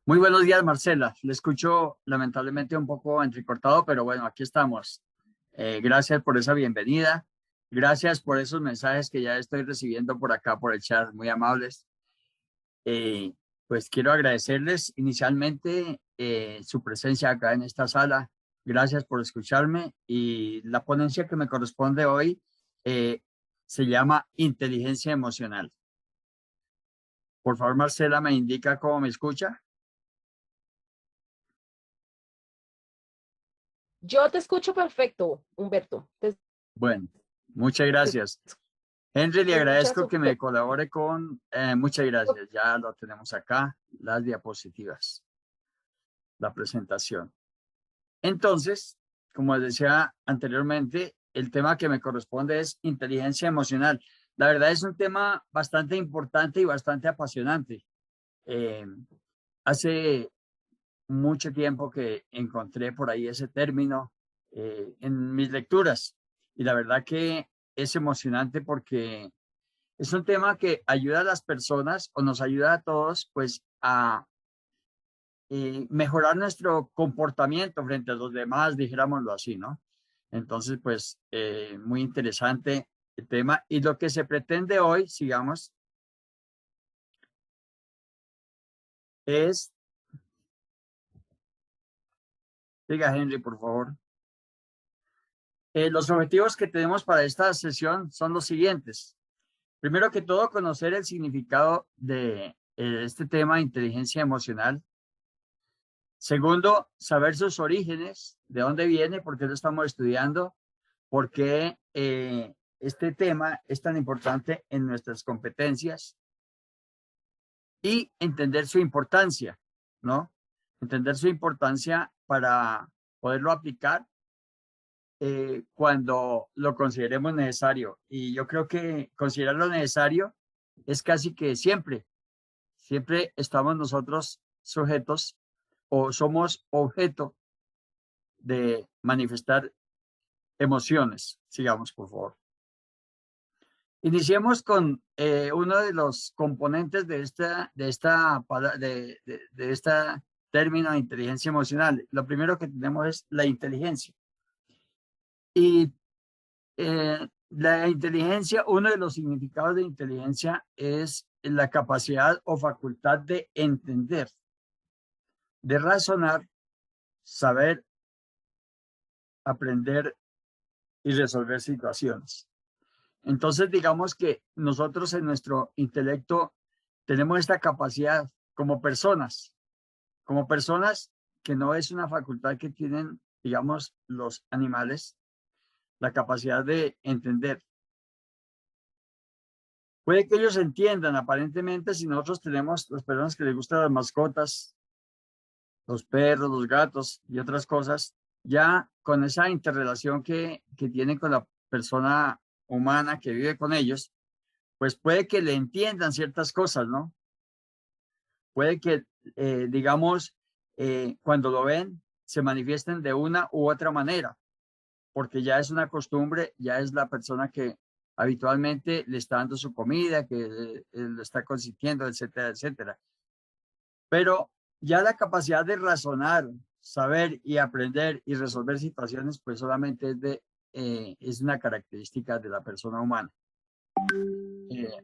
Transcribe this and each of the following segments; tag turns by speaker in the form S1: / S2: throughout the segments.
S1: Muy buenos días, Marcela. Le escucho lamentablemente un poco entrecortado, pero bueno, aquí estamos. Gracias por esa bienvenida. Gracias por esos mensajes que ya estoy recibiendo por acá, por el chat, muy amables. Eh, pues quiero agradecerles inicialmente su presencia acá en esta sala. Gracias por escucharme y la ponencia que me corresponde hoy eh, se llama Inteligencia Emocional. Por favor, Marcela, ¿me indica cómo me escucha?
S2: Yo te escucho perfecto, Humberto.
S1: Bueno, muchas
S2: Te-
S1: gracias. Henry, le
S2: Se escucha
S1: agradezco que me
S2: súper.
S1: colabore con, muchas gracias, ya lo tenemos acá, las diapositivas, la presentación. Entonces, como les decía anteriormente, el tema que me corresponde es inteligencia emocional. La verdad es un tema bastante importante y bastante apasionante. Eh, Hace mucho tiempo que encontré por ahí ese término en mis lecturas y la verdad que es emocionante porque es un tema que ayuda a las personas o nos ayuda a todos pues a mejorar nuestro comportamiento frente a los demás, dijéramoslo así, ¿no? Entonces, pues muy interesante el tema y lo que se pretende hoy, sigamos, es, diga Henry, por favor, los objetivos que tenemos para esta sesión son los siguientes. Primero que todo, conocer el significado de este tema, inteligencia emocional. Segundo, saber sus orígenes, de dónde viene, por qué lo estamos estudiando, por qué este tema es tan importante en nuestras competencias y entender su importancia, ¿no? Entender su importancia para poderlo aplicar cuando lo consideremos necesario. Y yo creo que considerarlo necesario es casi que siempre, siempre estamos nosotros sujetos o somos objeto de manifestar emociones. Sigamos, por favor. Iniciemos con uno de los componentes de esta término de inteligencia emocional. Lo primero que tenemos es la inteligencia. Y la inteligencia, uno de los significados de inteligencia es la capacidad o facultad de entender, de razonar, saber, aprender y resolver situaciones. Entonces, digamos que nosotros en nuestro intelecto tenemos esta capacidad como personas que no es una facultad que tienen, digamos, los animales, la capacidad de entender. Puede que ellos entiendan aparentemente si nosotros tenemos las personas que les gustan las mascotas, los perros, los gatos y otras cosas, ya con esa interrelación que tienen con la persona humana que vive con ellos, pues puede que le entiendan ciertas cosas, ¿no? Puede que, digamos, cuando lo ven, se manifiesten de una u otra manera, porque ya es una costumbre, ya es la persona que habitualmente le está dando su comida, que lo está consintiendo, etcétera, etcétera. Pero ya la capacidad de razonar, saber y aprender y resolver situaciones, pues solamente es una característica de la persona humana.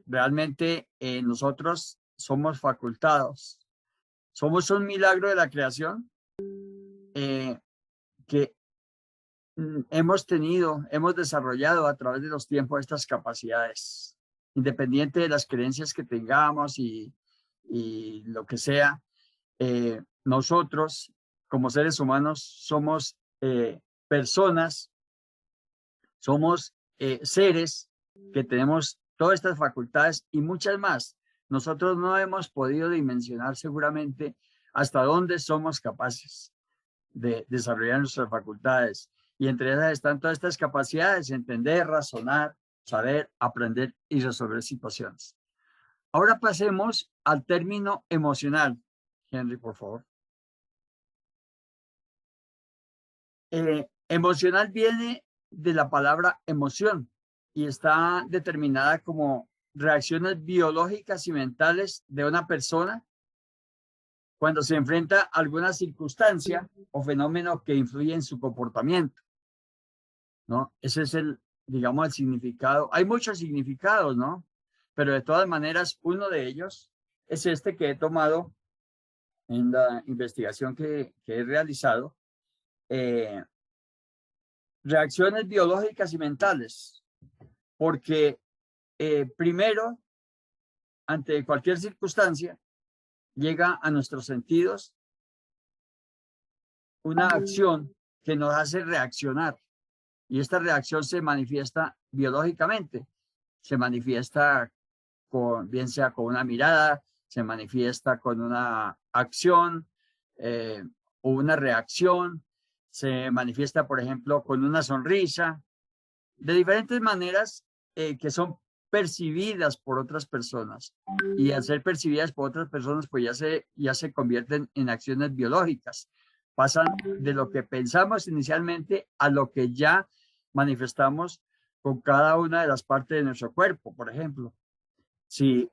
S1: Realmente nosotros somos facultados, somos un milagro de la creación eh, que hemos desarrollado a través de los tiempos estas capacidades, independiente de las creencias que tengamos y lo que sea. Nosotros, como seres humanos, somos personas, somos seres que tenemos todas estas facultades y muchas más. Nosotros no hemos podido dimensionar seguramente hasta dónde somos capaces de desarrollar nuestras facultades. Y entre ellas están todas estas capacidades, entender, razonar, saber, aprender y resolver situaciones. Ahora pasemos al término emocional. Henry, por favor. Emocional viene de la palabra emoción y está determinada como reacciones biológicas y mentales de una persona cuando se enfrenta a alguna circunstancia o fenómeno que influye en su comportamiento, ¿no? Ese es el, digamos, el significado. Hay muchos significados, ¿no? Pero de todas maneras, uno de ellos es este que he tomado en la investigación que he realizado. Reacciones biológicas y mentales, porque primero, ante cualquier circunstancia, llega a nuestros sentidos una acción que nos hace reaccionar, y esta reacción se manifiesta biológicamente, se manifiesta con, bien sea con una mirada, se manifiesta con una acción o una reacción, se manifiesta, por ejemplo, con una sonrisa, de diferentes maneras que son percibidas por otras personas. Y al ser percibidas por otras personas, pues ya se convierten en acciones biológicas. Pasan de lo que pensamos inicialmente a lo que ya manifestamos con cada una de las partes de nuestro cuerpo. Por ejemplo, si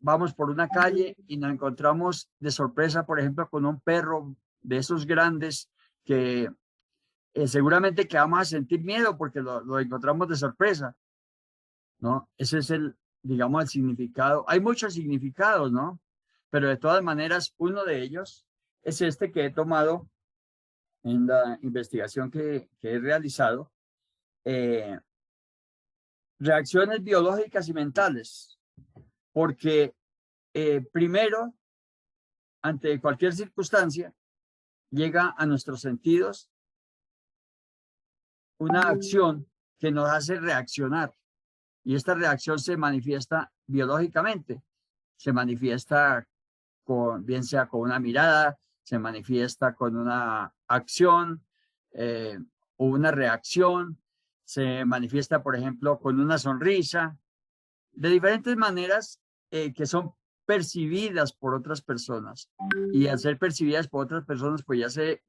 S1: vamos por una calle y nos encontramos de sorpresa, por ejemplo, con un perro de esos grandes que seguramente que vamos a sentir miedo porque lo encontramos de sorpresa, ¿no? Ese es el, digamos, el significado. Hay muchos significados, ¿no? Pero de todas maneras, uno de ellos es este que he tomado en la investigación que he realizado. Reacciones biológicas y mentales, porque primero, ante cualquier circunstancia, llega a nuestros sentidos una acción que nos hace reaccionar, y esta reacción se manifiesta biológicamente, se manifiesta con, bien sea con una mirada, se manifiesta con una acción o una reacción, se manifiesta, por ejemplo, con una sonrisa, de diferentes maneras que son percibidas por otras personas. Y al ser percibidas por otras personas, pues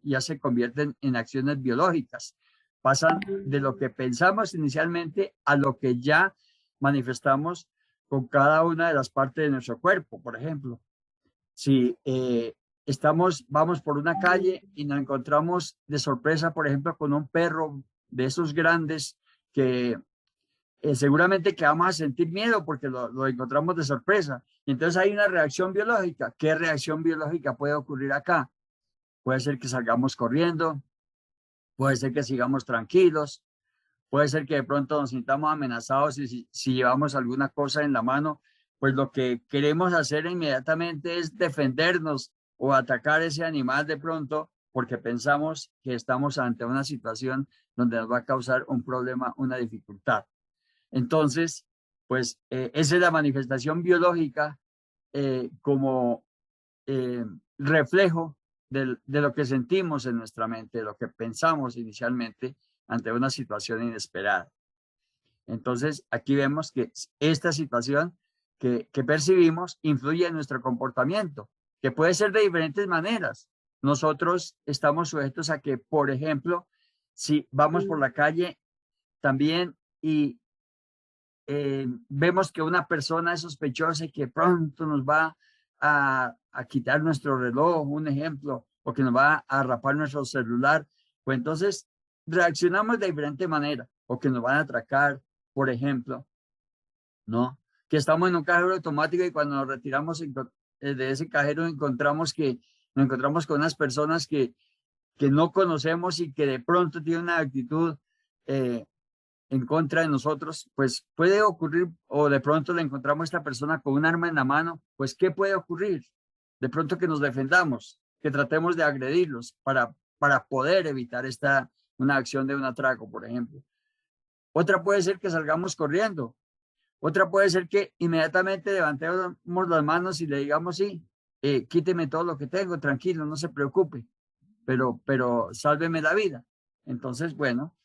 S1: ya se convierten en acciones biológicas. Pasan de lo que pensamos inicialmente a lo que ya manifestamos con cada una de las partes de nuestro cuerpo. Por ejemplo, si vamos por una calle y nos encontramos de sorpresa, por ejemplo, con un perro de esos grandes que seguramente que vamos a sentir miedo porque lo encontramos de sorpresa. Y entonces hay una reacción biológica. ¿Qué reacción biológica puede ocurrir acá? Puede ser que salgamos corriendo, puede ser que sigamos tranquilos, puede ser que de pronto nos sintamos amenazados y si llevamos alguna cosa en la mano, pues lo que queremos hacer inmediatamente es defendernos o atacar ese animal de pronto porque pensamos que estamos ante una situación donde nos va a causar un problema, una dificultad. Entonces, pues esa es la manifestación biológica como reflejo de lo que sentimos en nuestra mente, de lo que pensamos inicialmente ante una situación inesperada. Entonces, aquí vemos que esta situación que percibimos influye en nuestro comportamiento, que puede ser de diferentes maneras. Nosotros estamos sujetos a que, por ejemplo, si vamos por la calle también y vemos que una persona es sospechosa y que pronto nos va a quitar nuestro reloj, un ejemplo, o que nos va a rapar nuestro celular, pues entonces reaccionamos de diferente manera, o que nos van a atracar, por ejemplo, ¿no? Que estamos en un cajero automático y cuando nos retiramos de ese cajero nos encontramos con unas personas que no conocemos y que de pronto tienen una actitud en contra de nosotros, pues puede ocurrir, o de pronto le encontramos a esta persona con un arma en la mano, pues ¿qué puede ocurrir? De pronto que nos defendamos, que tratemos de agredirlos para poder evitar una acción de un atraco, por ejemplo. Otra puede ser que salgamos corriendo. Otra puede ser que inmediatamente levantemos las manos y le digamos, sí, quíteme todo lo que tengo, tranquilo, no se preocupe, pero sálveme la vida. Entonces, bueno,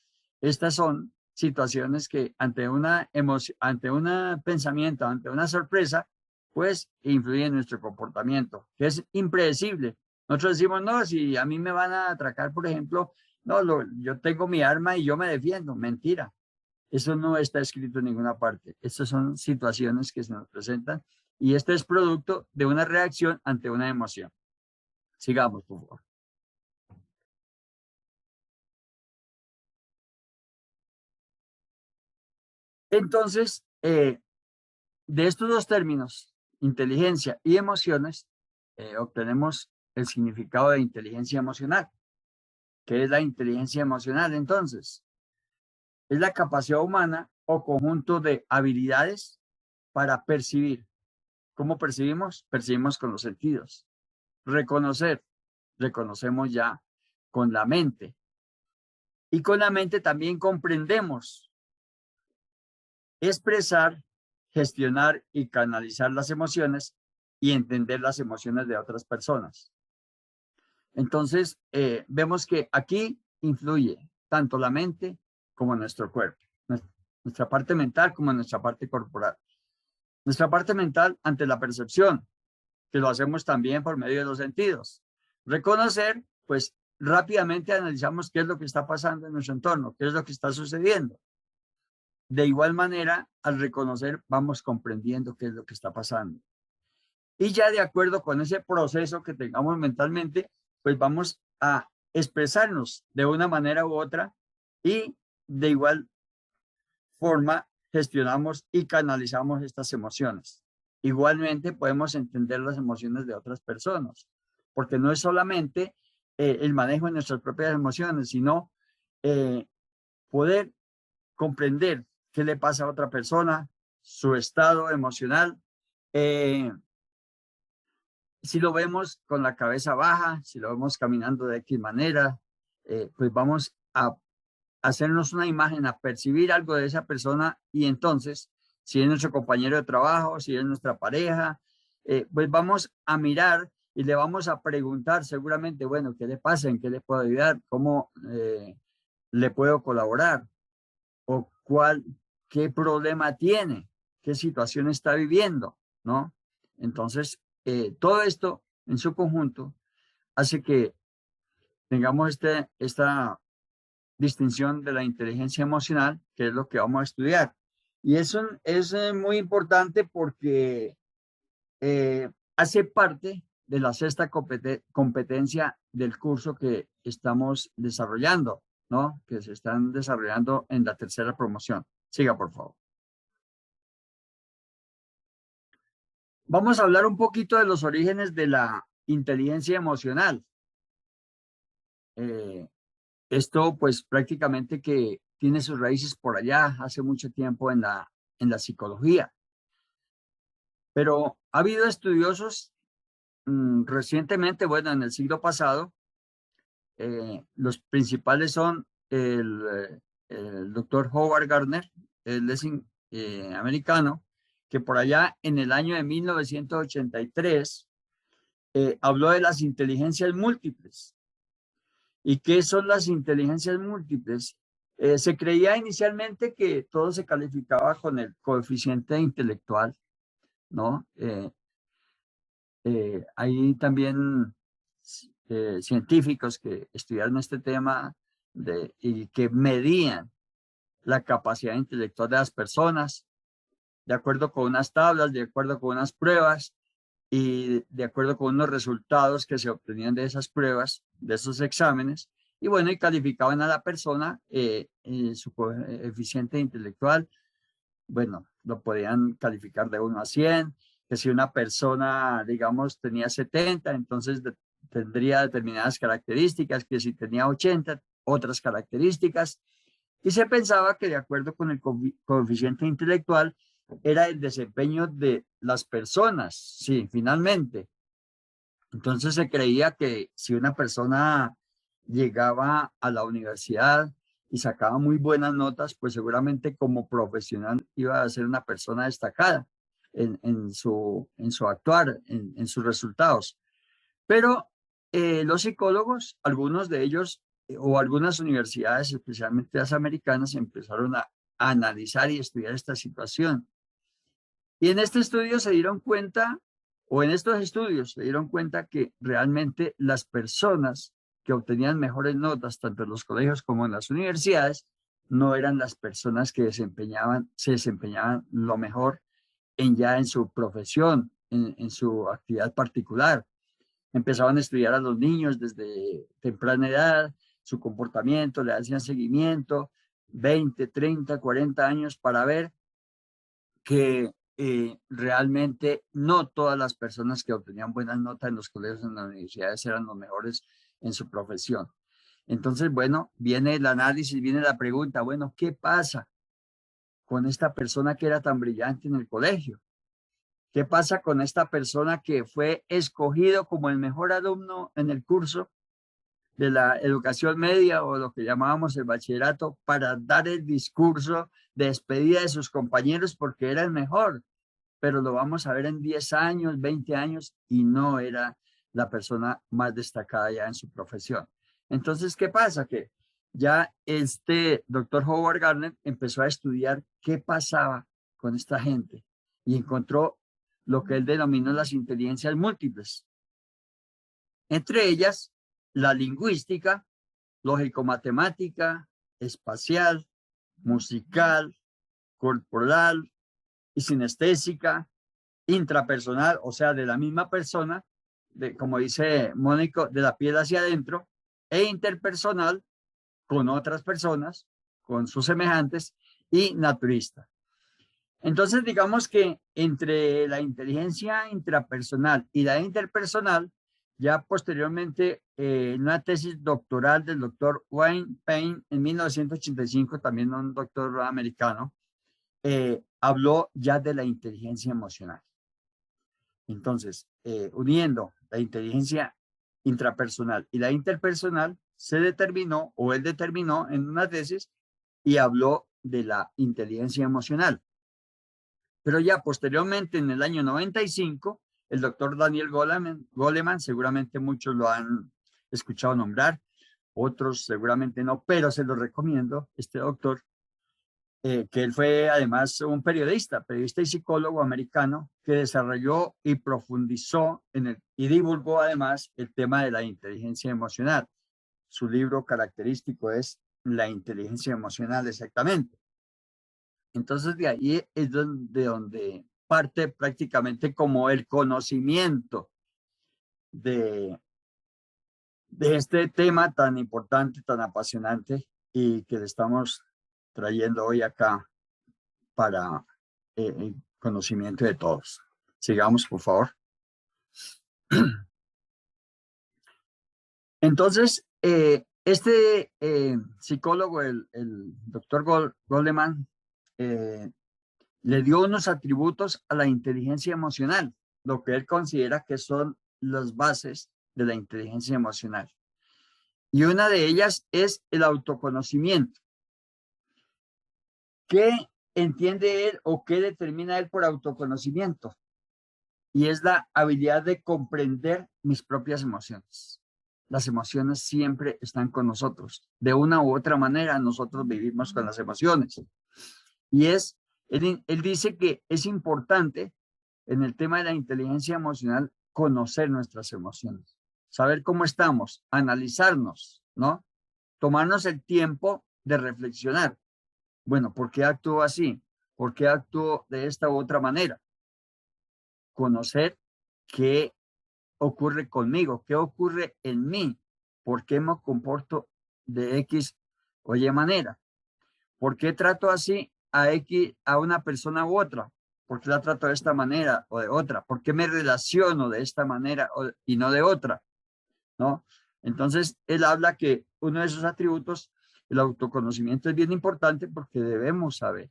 S1: estas son situaciones que ante una emoción, ante un pensamiento, ante una sorpresa, pues influyen en nuestro comportamiento, que es impredecible. Nosotros decimos, no, si a mí me van a atracar, por ejemplo, no, yo tengo mi arma y yo me defiendo. Mentira. Eso no está escrito en ninguna parte. Estas son situaciones que se nos presentan y este es producto de una reacción ante una emoción. Sigamos, por favor. Entonces, de estos dos términos, inteligencia y emociones, obtenemos el significado de inteligencia emocional. ¿Qué es la inteligencia emocional? Entonces, es la capacidad humana o conjunto de habilidades para percibir. ¿Cómo percibimos? Percibimos con los sentidos. Reconocer, reconocemos ya con la mente. Y con la mente también comprendemos. Expresar, gestionar y canalizar las emociones y entender las emociones de otras personas. Entonces, vemos que aquí influye tanto la mente como nuestro cuerpo, nuestra parte mental como nuestra parte corporal. Nuestra parte mental ante la percepción, que lo hacemos también por medio de los sentidos. Reconocer, pues rápidamente analizamos qué es lo que está pasando en nuestro entorno, qué es lo que está sucediendo. De igual manera, al reconocer, vamos comprendiendo qué es lo que está pasando. Y ya de acuerdo con ese proceso que tengamos mentalmente, pues vamos a expresarnos de una manera u otra y de igual forma gestionamos y canalizamos estas emociones. Igualmente podemos entender las emociones de otras personas, porque no es solamente el manejo de nuestras propias emociones, sino poder comprender qué le pasa a otra persona, su estado emocional. Si lo vemos con la cabeza baja, si lo vemos caminando de X manera, pues vamos a hacernos una imagen, a percibir algo de esa persona y entonces, si es nuestro compañero de trabajo, si es nuestra pareja, pues vamos a mirar y le vamos a preguntar seguramente, bueno, ¿qué le pasa? ¿En qué le puedo ayudar? ¿Cómo le puedo colaborar? ¿O qué problema tiene? ¿Qué situación está viviendo? ¿No? Entonces, todo esto en su conjunto hace que tengamos esta distinción de la inteligencia emocional, que es lo que vamos a estudiar. Y eso es muy importante porque hace parte de la sexta competencia del curso que estamos desarrollando, ¿no? Que se están desarrollando en la tercera promoción. Siga, por favor. Vamos a hablar un poquito de los orígenes de la inteligencia emocional. Esto, pues, prácticamente que tiene sus raíces por allá hace mucho tiempo en la psicología. Pero ha habido estudiosos recientemente, bueno, en el siglo pasado, los principales son el doctor Howard Gardner, él es americano, que por allá en el año de 1983 habló de las inteligencias múltiples. ¿Y qué son las inteligencias múltiples? Se creía inicialmente que todo se calificaba con el coeficiente intelectual, ¿no? Hay también científicos que estudiaron este tema y que medían la capacidad intelectual de las personas de acuerdo con unas tablas, de acuerdo con unas pruebas y de acuerdo con unos resultados que se obtenían de esas pruebas, de esos exámenes. Y bueno, y calificaban a la persona su coeficiente intelectual. Bueno, lo podían calificar de 1 a 100, que si una persona, digamos, tenía 70, entonces tendría determinadas características, que si tenía 80, otras características. Y se pensaba que de acuerdo con el coeficiente intelectual era el desempeño de las personas, sí, finalmente. Entonces se creía que si una persona llegaba a la universidad y sacaba muy buenas notas, pues seguramente como profesional iba a ser una persona destacada en su actuar, en sus resultados. Pero los psicólogos, algunos de ellos o algunas universidades, especialmente las americanas, empezaron a analizar y estudiar esta situación. Y en este estudio se dieron cuenta, o en estos estudios se dieron cuenta que realmente las personas que obtenían mejores notas, tanto en los colegios como en las universidades, no eran las personas que se desempeñaban lo mejor ya en su profesión, en su actividad particular. Empezaban a estudiar a los niños desde temprana edad, su comportamiento, le hacían seguimiento, 20, 30, 40 años para ver que realmente no todas las personas que obtenían buenas notas en los colegios, en las universidades, eran los mejores en su profesión. Entonces, bueno, viene el análisis, viene la pregunta, bueno, ¿qué pasa con esta persona que era tan brillante en el colegio? ¿Qué pasa con esta persona que fue escogido como el mejor alumno en el curso de la educación media o lo que llamábamos el bachillerato para dar el discurso de despedida de sus compañeros porque era el mejor? Pero lo vamos a ver en 10 años, 20 años y no era la persona más destacada ya en su profesión. Entonces, ¿qué pasa? Que ya este doctor Howard Gardner empezó a estudiar qué pasaba con esta gente y encontró lo que él denominó las inteligencias múltiples. Entre ellas, la lingüística, lógico-matemática, espacial, musical, corporal y sinestésica, intrapersonal, o sea, de la misma persona, como dice Mónico, de la piel hacia adentro, e interpersonal con otras personas, con sus semejantes, y naturista. Entonces, digamos que entre la inteligencia intrapersonal y la interpersonal, ya posteriormente, en una tesis doctoral del doctor Wayne Payne en 1985, también un doctor americano, habló ya de la inteligencia emocional. Entonces, uniendo la inteligencia intrapersonal y la interpersonal, se determinó, o él determinó en una tesis, y habló de la inteligencia emocional. Pero ya posteriormente, en el año 95, el doctor Daniel Goleman, seguramente muchos lo han escuchado nombrar, otros seguramente no, pero se lo recomiendo, este doctor, que él fue además un periodista y psicólogo americano que desarrolló y profundizó y divulgó además el tema de la inteligencia emocional. Su libro característico es La inteligencia emocional, exactamente. Entonces de ahí es donde parte prácticamente como el conocimiento de este tema tan importante, tan apasionante y que le estamos trayendo hoy acá para el conocimiento de todos. Sigamos, por favor. Entonces, este psicólogo, el doctor Goleman, le dio unos atributos a la inteligencia emocional, lo que él considera que son las bases de la inteligencia emocional. Y una de ellas es el autoconocimiento. ¿Qué entiende él o qué determina él por autoconocimiento? Y es la habilidad de comprender mis propias emociones. Las emociones siempre están con nosotros. De una u otra manera, nosotros vivimos con las emociones. Y él dice que es importante en el tema de la inteligencia emocional conocer nuestras emociones, saber cómo estamos, analizarnos, ¿no? Tomarnos el tiempo de reflexionar. Bueno, ¿por qué actúo así? ¿Por qué actúo de esta u otra manera? Conocer qué ocurre conmigo, qué ocurre en mí, por qué me comporto de X o Y manera, por qué trato así a una persona u otra, por qué la trato de esta manera o de otra, por qué me relaciono de esta manera y no de otra, ¿no? Entonces, él habla que uno de esos atributos, el autoconocimiento, es bien importante porque debemos saber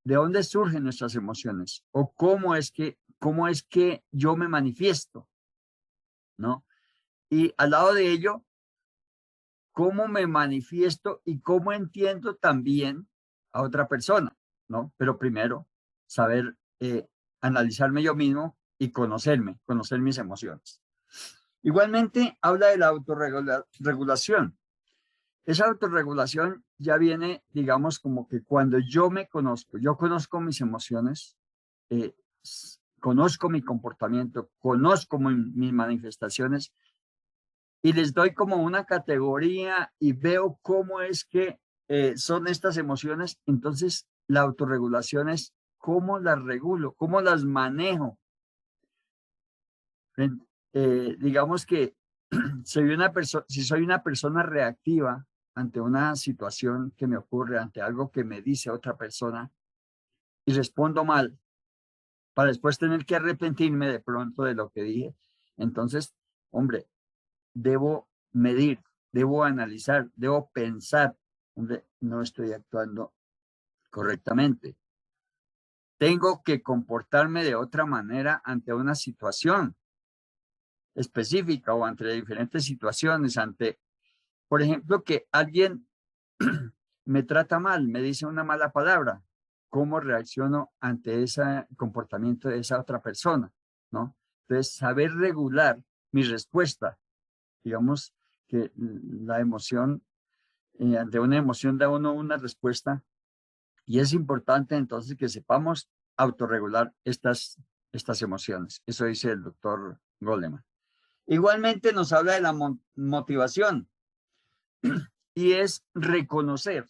S1: de dónde surgen nuestras emociones o cómo es que yo me manifiesto, ¿no? Y al lado de ello, cómo me manifiesto y cómo entiendo también a otra persona, ¿no? Pero primero, saber analizarme yo mismo y conocer mis emociones. Igualmente, habla de la autorregulación. Esa autorregulación ya viene, digamos, como que cuando yo me conozco, yo conozco mis emociones, eh, conozco mi comportamiento, conozco mis manifestaciones y les doy como una categoría y veo cómo es que son estas emociones. Entonces, la autorregulación es cómo las regulo, cómo las manejo. Digamos que si soy una persona reactiva ante una situación que me ocurre, ante algo que me dice otra persona y respondo mal, para después tener que arrepentirme de pronto de lo que dije, entonces, hombre, debo medir, debo analizar, debo pensar, hombre, no estoy actuando correctamente. Tengo que comportarme de otra manera ante una situación específica o ante diferentes situaciones, ante, por ejemplo, que alguien me trata mal, me dice una mala palabra, ¿cómo reacciono ante ese comportamiento de esa otra persona? ¿No? Entonces, saber regular mi respuesta, digamos que la emoción, ante una emoción da uno una respuesta y es importante entonces que sepamos autorregular estas emociones. Eso dice el doctor Goleman. Igualmente nos habla de la motivación y es reconocer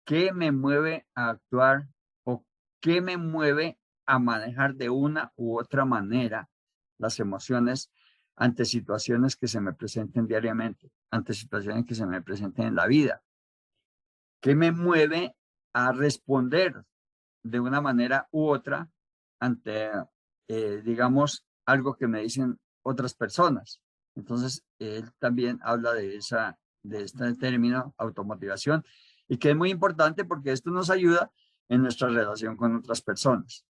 S1: qué me mueve a actuar o qué me mueve a manejar de una u otra manera las emociones ante situaciones que se me presenten diariamente, ante situaciones que se me presenten en la vida. ¿Qué me mueve a responder de una manera u otra ante, digamos, algo que me dicen otras personas? Entonces, él también habla de este término, automotivación, y que es muy importante porque esto nos ayuda en nuestra relación con otras personas.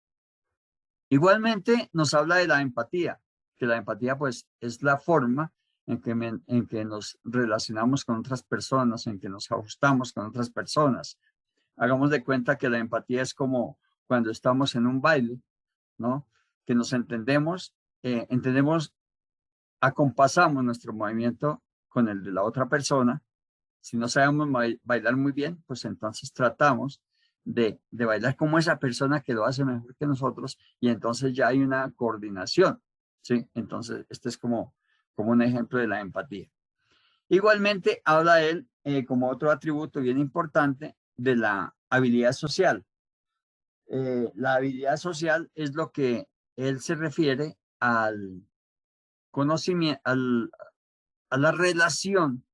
S1: Igualmente, nos habla de la empatía, que la empatía, pues, es la forma en que nos relacionamos con otras personas, en que nos ajustamos con otras personas. Hagamos de cuenta que la empatía es como cuando estamos en un baile, ¿no? Que nos entendemos, acompasamos nuestro movimiento con el de la otra persona. Si no sabemos bailar muy bien, pues entonces tratamos de bailar como esa persona que lo hace mejor que nosotros y entonces ya hay una coordinación, ¿sí? Entonces, este es como un ejemplo de la empatía. Igualmente, habla él como otro atributo bien importante de la habilidad social. La habilidad social es lo que él se refiere al conocimiento, a la relación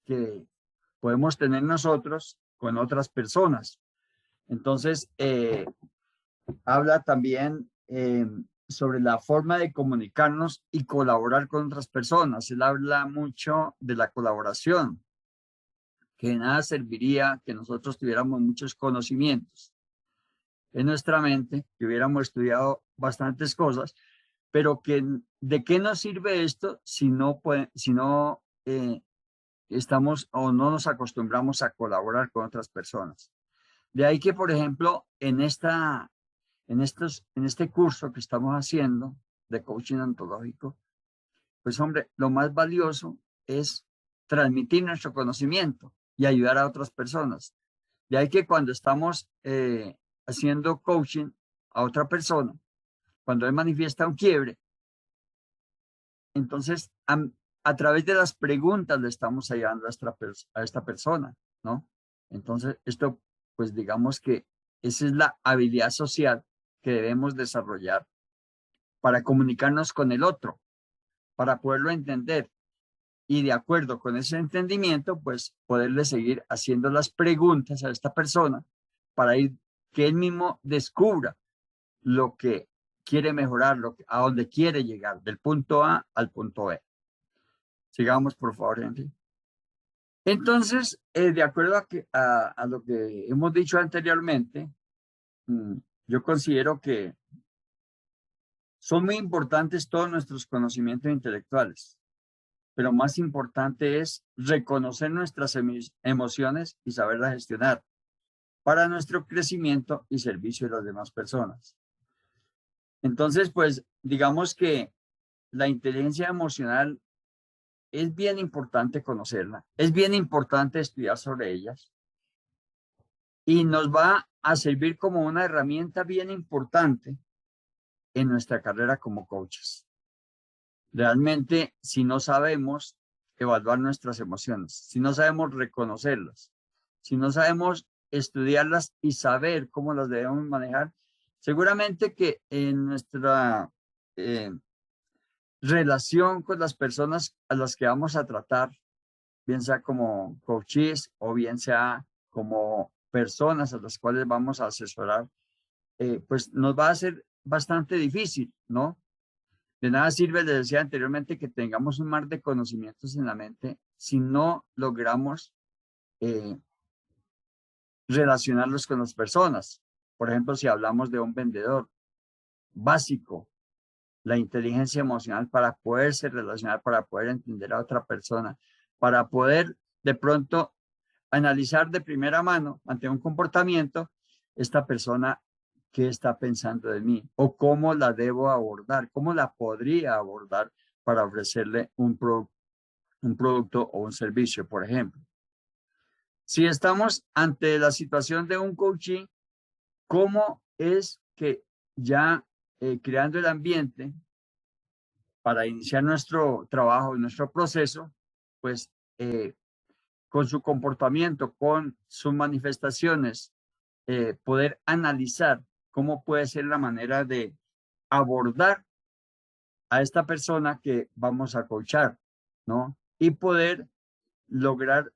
S1: que podemos tener nosotros con otras personas. Entonces, habla también sobre la forma de comunicarnos y colaborar con otras personas. Él habla mucho de la colaboración, que de nada serviría que nosotros tuviéramos muchos conocimientos en nuestra mente, que hubiéramos estudiado bastantes cosas, pero que de qué nos sirve esto si no estamos o no nos acostumbramos a colaborar con otras personas. De ahí que, por ejemplo, en este curso que estamos haciendo de coaching ontológico, pues hombre, lo más valioso es transmitir nuestro conocimiento y ayudar a otras personas. De ahí que cuando estamos haciendo coaching a otra persona, cuando él manifiesta un quiebre, entonces a través de las preguntas le estamos ayudando a esta persona, ¿no? Entonces, esto, pues digamos que esa es la habilidad social que debemos desarrollar para comunicarnos con el otro, para poderlo entender y de acuerdo con ese entendimiento, pues poderle seguir haciendo las preguntas a esta persona para que él mismo descubra lo que quiere mejorar, a dónde quiere llegar, del punto A al punto B. Sigamos, por favor, Henry. Entonces, de acuerdo a lo que hemos dicho anteriormente, yo considero que son muy importantes todos nuestros conocimientos intelectuales, pero más importante es reconocer nuestras emociones y saberlas gestionar para nuestro crecimiento y servicio de las demás personas. Entonces, pues, digamos que la inteligencia emocional es bien importante conocerla, es bien importante estudiar sobre ellas y nos va a servir como una herramienta bien importante en nuestra carrera como coaches. Realmente, si no sabemos evaluar nuestras emociones, si no sabemos reconocerlas, si no sabemos estudiarlas y saber cómo las debemos manejar. Seguramente que en nuestra relación con las personas a las que vamos a tratar, bien sea como coaches o bien sea como personas a las cuales vamos a asesorar, pues nos va a ser bastante difícil, ¿no? De nada sirve, les decía anteriormente, que tengamos un mar de conocimientos en la mente si no logramos relacionarlos con las personas. Por ejemplo, si hablamos de un vendedor básico, la inteligencia emocional para poderse relacionar, para poder entender a otra persona, para poder de pronto analizar de primera mano ante un comportamiento, esta persona qué está pensando de mí o cómo la debo abordar, cómo la podría abordar para ofrecerle un producto o un servicio, por ejemplo. Si estamos ante la situación de un coaching, ¿cómo es que ya creando el ambiente para iniciar nuestro trabajo, nuestro proceso, pues con su comportamiento, con sus manifestaciones, poder analizar cómo puede ser la manera de abordar a esta persona que vamos a coachar, ¿no? Y poder lograr,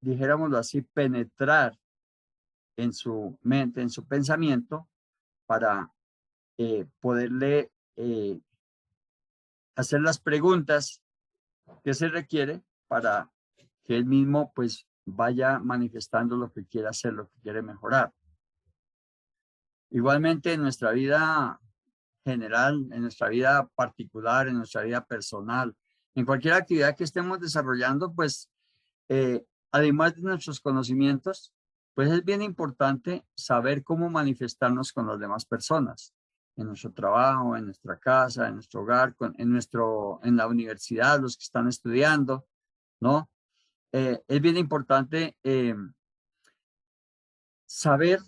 S1: dijéramoslo así, penetrar en su mente, en su pensamiento, para poderle hacer las preguntas que se requiere para que él mismo pues vaya manifestando lo que quiere hacer, lo que quiere mejorar. Igualmente en nuestra vida general, en nuestra vida particular, en nuestra vida personal, en cualquier actividad que estemos desarrollando, pues además de nuestros conocimientos, pues es bien importante saber cómo manifestarnos con las demás personas, en nuestro trabajo, en nuestra casa, en nuestro hogar, en la universidad, los que están estudiando, ¿no? Es bien importante saber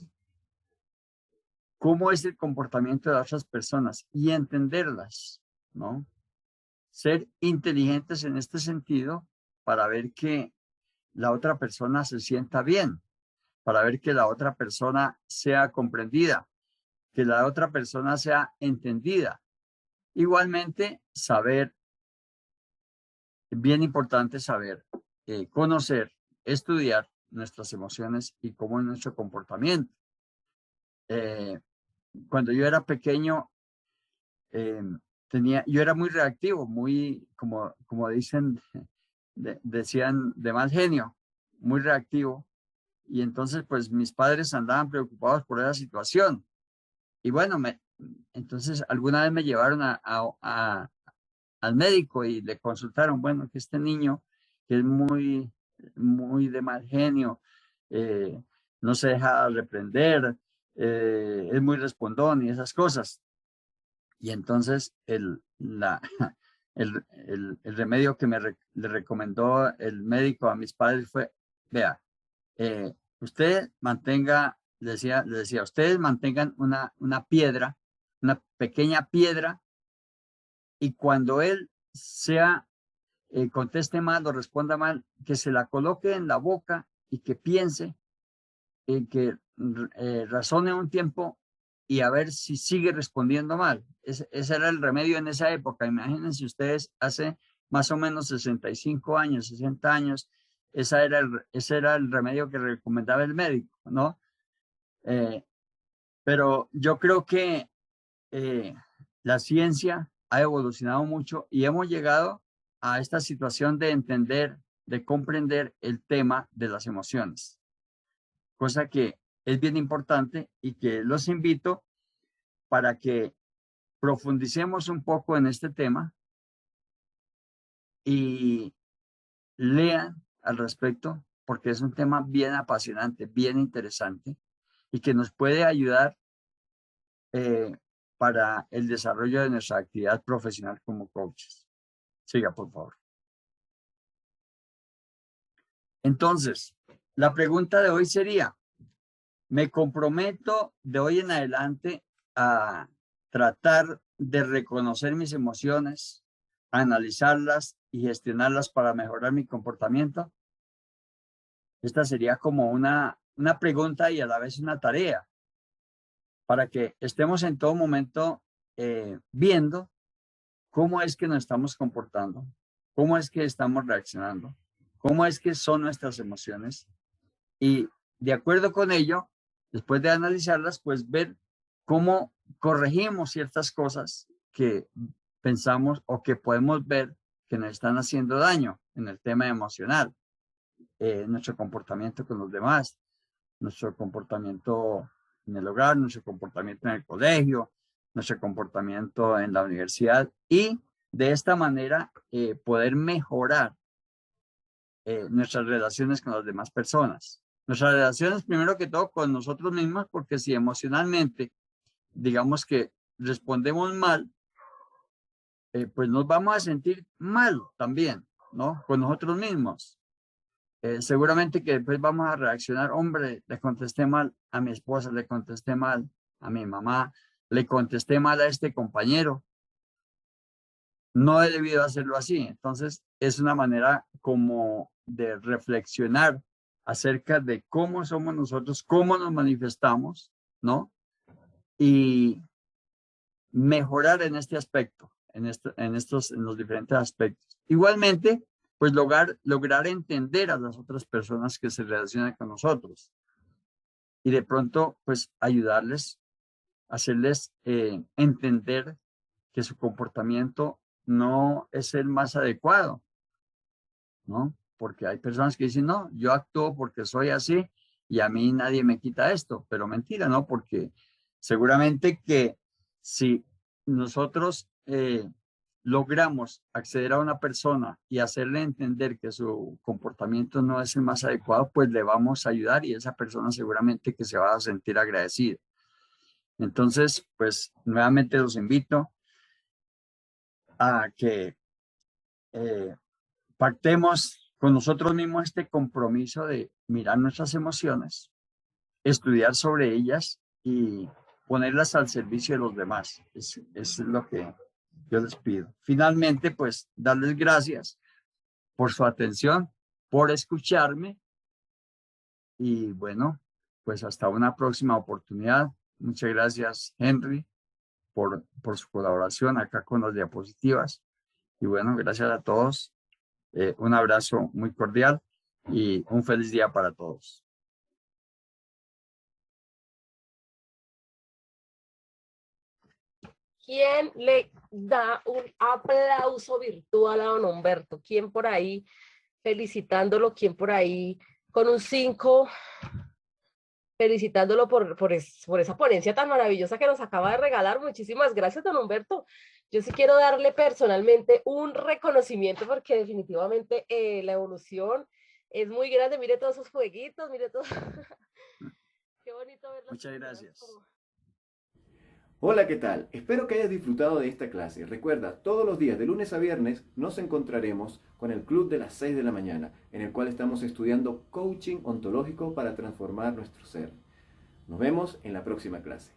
S1: cómo es el comportamiento de otras personas y entenderlas, ¿no? Ser inteligentes en este sentido para ver que la otra persona se sienta bien, para ver que la otra persona sea comprendida, que la otra persona sea entendida. Igualmente, saber, bien importante saber, conocer, estudiar nuestras emociones y cómo es nuestro comportamiento. Cuando yo era pequeño, yo era muy reactivo, muy, como dicen, decían, de mal genio, muy reactivo. Y entonces, pues mis padres andaban preocupados por esa situación. Y bueno, entonces alguna vez me llevaron al médico y le consultaron, bueno, que este niño, que es muy de mal genio, no se deja reprender, es muy respondón y esas cosas. Y entonces el remedio que le recomendó el médico a mis padres fue, vea, usted mantenga, le decía, ustedes mantengan una piedra, una pequeña piedra, y cuando él conteste mal o responda mal, que se la coloque en la boca y que piense, que razone un tiempo y a ver si sigue respondiendo mal. Ese era el remedio en esa época. Imagínense ustedes, hace más o menos 65 años, 60 años, ese era el remedio que recomendaba el médico, ¿no? Pero yo creo que la ciencia ha evolucionado mucho y hemos llegado a esta situación de entender, de comprender el tema de las emociones, cosa que es bien importante y que los invito para que profundicemos un poco en este tema y lean al respecto, porque es un tema bien apasionante, bien interesante y que nos puede ayudar para el desarrollo de nuestra actividad profesional como coaches. Siga, por favor. Entonces, la pregunta de hoy sería, ¿me comprometo de hoy en adelante a tratar de reconocer mis emociones, analizarlas y gestionarlas para mejorar mi comportamiento? Esta sería como una una pregunta y a la vez una tarea para que estemos en todo momento viendo cómo es que nos estamos comportando, cómo es que estamos reaccionando, cómo es que son nuestras emociones y de acuerdo con ello, después de analizarlas, pues ver cómo corregimos ciertas cosas que pensamos o que podemos ver que nos están haciendo daño en el tema emocional, nuestro comportamiento con los demás, nuestro comportamiento en el hogar, nuestro comportamiento en el colegio, nuestro comportamiento en la universidad y de esta manera poder mejorar nuestras relaciones con las demás personas. Nuestras relaciones primero que todo con nosotros mismos, porque si emocionalmente digamos que respondemos mal, pues nos vamos a sentir mal también, ¿no? Con nosotros mismos. Seguramente que después vamos a reaccionar, hombre, le contesté mal a mi esposa, le contesté mal a mi mamá, le contesté mal a este compañero. No he debido hacerlo así. Entonces, es una manera como de reflexionar acerca de cómo somos nosotros, cómo nos manifestamos, ¿no? Y mejorar en este aspecto, en los diferentes aspectos. Igualmente, pues lograr entender a las otras personas que se relacionan con nosotros y de pronto, pues ayudarles, hacerles entender que su comportamiento no es el más adecuado, ¿no? Porque hay personas que dicen, no, yo actúo porque soy así y a mí nadie me quita esto, pero mentira, ¿no? Porque seguramente que si nosotros logramos acceder a una persona y hacerle entender que su comportamiento no es el más adecuado, pues le vamos a ayudar y esa persona seguramente que se va a sentir agradecida. Entonces, pues nuevamente los invito a que pactemos con nosotros mismos este compromiso de mirar nuestras emociones, estudiar sobre ellas y ponerlas al servicio de los demás. Es lo que yo les pido. Finalmente, pues darles gracias por su atención, por escucharme y bueno, pues hasta una próxima oportunidad. Muchas gracias, Henry, por su colaboración acá con las diapositivas. Y bueno, gracias a todos. Un abrazo muy cordial y un feliz día para todos.
S2: ¿Quién le da un aplauso virtual a don Humberto? ¿Quién por ahí felicitándolo? ¿Quién por ahí con un 5 felicitándolo por esa ponencia tan maravillosa que nos acaba de regalar? Muchísimas gracias, don Humberto. Yo sí quiero darle personalmente un reconocimiento porque definitivamente la evolución es muy grande. Mire todos esos jueguitos, mire todo. Qué bonito ver las
S1: Muchas
S2: personas
S1: gracias.
S2: como...
S3: Hola, ¿qué tal? Espero que hayas disfrutado de esta clase. Recuerda, todos los días de lunes a viernes nos encontraremos con el Club de las 6 de la mañana, en el cual estamos estudiando coaching ontológico para transformar nuestro ser. Nos vemos en la próxima clase.